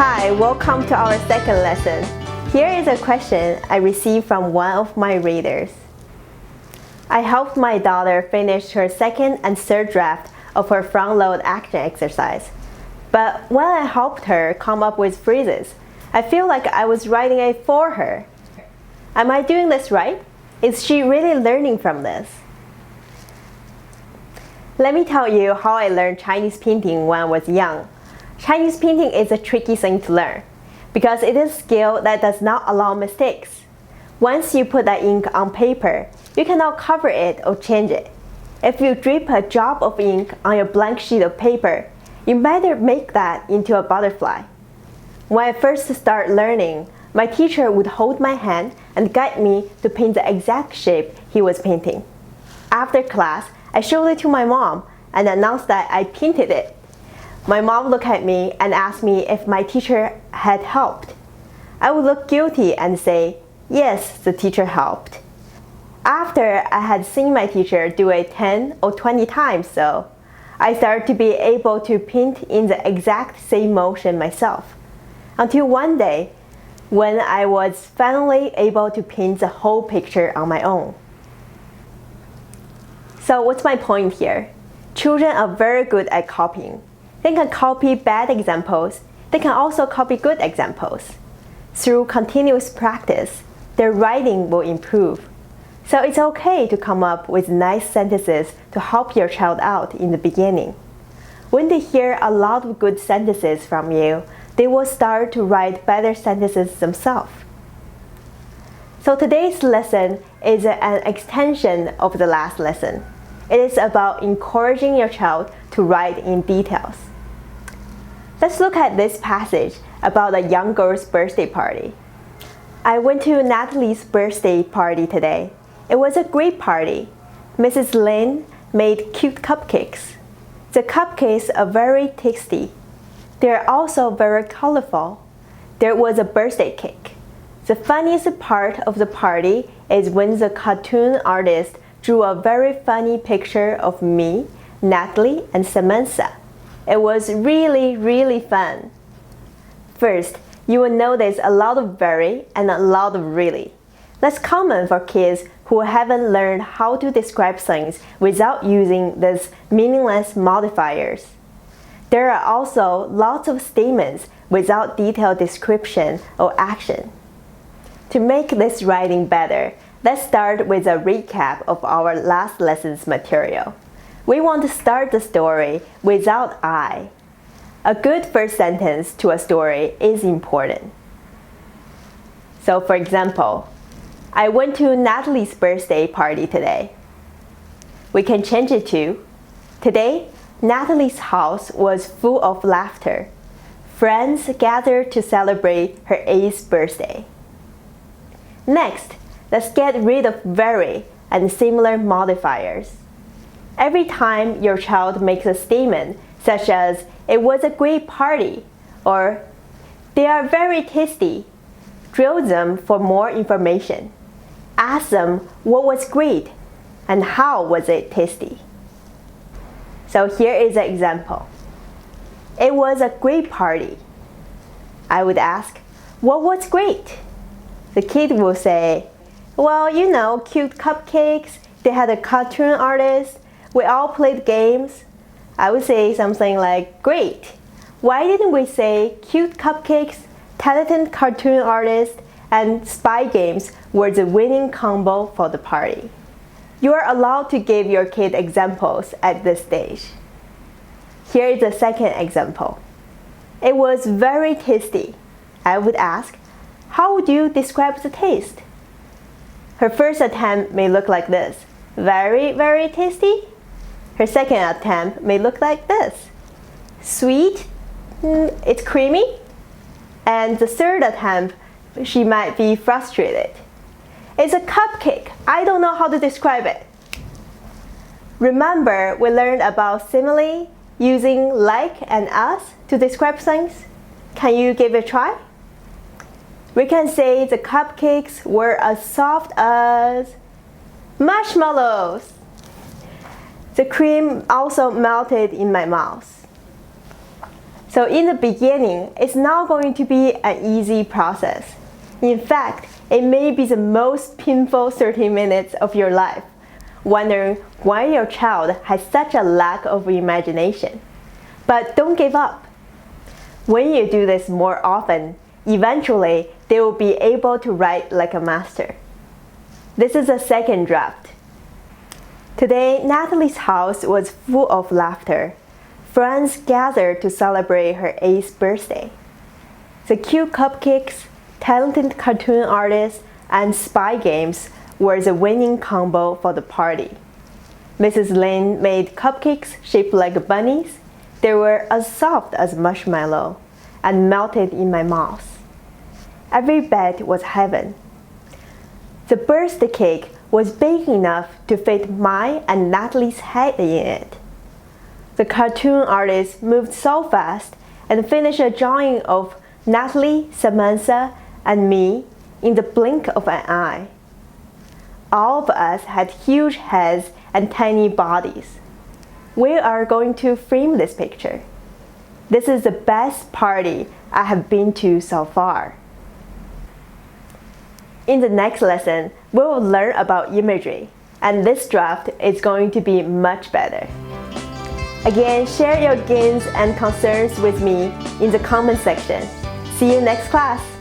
Hi, welcome to our second lesson. Here is a question I received from one of my readers. I helped my daughter finish her second and third draft of her front load action exercise. But when I helped her come up with phrases, I feel like I was writing it for her. Am I doing this right? Is she really learning from this? Let me tell you how I learned Chinese painting when I was young. Chinese painting is a tricky thing to learn because it is a skill that does not allow mistakes. Once you put that ink on paper, you cannot cover it or change it. If you drip a drop of ink on your blank sheet of paper, you better make that into a butterfly. When I first started learning, my teacher would hold my hand and guide me to paint the exact shape he was painting. After class, I showed it to my mom and announced that I painted it. My mom looked at me and asked me if my teacher had helped. I would look guilty and say, yes, the teacher helped. After I had seen my teacher do it 10 or 20 times though, I started to be able to paint in the exact same motion myself. Until one day, when I was finally able to paint the whole picture on my own. So what's my point here? Children are very good at copying. They can copy bad examples. They can also copy good examples. Through continuous practice, their writing will improve. So it's okay to come up with nice sentences to help your child out in the beginning. When they hear a lot of good sentences from you, they will start to write better sentences themselves. So today's lesson is an extension of the last lesson. It is about encouraging your child to write in details. Let's look at this passage about a young girl's birthday party. I went to Natalie's birthday party today. It was a great party. Mrs. Lin made cute cupcakes. The cupcakes are very tasty. They are also very colorful. There was a birthday cake. The funniest part of the party is when the cartoon artist drew a very funny picture of me, Natalie, and Samantha. It was really fun. First, you will notice a lot of very and a lot of really. That's common for kids who haven't learned how to describe things without using these meaningless modifiers. There are also lots of statements without detailed description or action. To make this writing better, let's start with a recap of our last lesson's material. We want to start the story without I. A good first sentence to a story is important. So for example, I went to Natalie's birthday party today. We can change it to, today, Natalie's house was full of laughter. Friends gathered to celebrate her 8th birthday. Next, let's get rid of very and similar modifiers. Every time your child makes a statement such as, it was a great party, or they are very tasty, drill them for more information. Ask them what was great and how was it tasty. So here is an example. It was a great party. I would ask, what was great? The kid will say, well, you know, cute cupcakes, they had a cartoon artist, we all played games. I would say something like, great. Why didn't we say cute cupcakes, talented cartoon artist, and spy games were the winning combo for the party? You are allowed to give your kid examples at this stage. Here is the second example. It was very tasty. I would ask, how would you describe the taste? Her first attempt may look like this. Very tasty. Her second attempt may look like this. Sweet, it's creamy. And the third attempt, she might be frustrated. It's a cupcake. I don't know how to describe it. Remember, we learned about simile, using like and as to describe things. Can you give it a try? We can say the cupcakes were as soft as mashmallows. The cream also melted in my mouth. So in the beginning, it's not going to be an easy process. In fact, it may be the most painful 30 minutes of your life, wondering why your child has such a lack of imagination. But don't give up. When you do this more often, eventually they will be able to write like a master. This is a second draft. Today, Natalie's house was full of laughter. Friends gathered to celebrate her 8th birthday. The cute cupcakes, talented cartoon artists, and spy games were the winning combo for the party. Mrs. Lin made cupcakes shaped like bunnies. They were as soft as marshmallow and melted in my mouth. Every bite was heaven. The birthday cake was big enough to fit my and Natalie's head in it. The cartoon artist moved so fast and finished a drawing of Natalie, Samantha, and me in the blink of an eye. All of us had huge heads and tiny bodies. We are going to frame this picture. This is the best party I have been to so far. In the next lesson, we will learn about imagery, and this draft is going to be much better. Again, share your gains and concerns with me in the comment section. See you next class!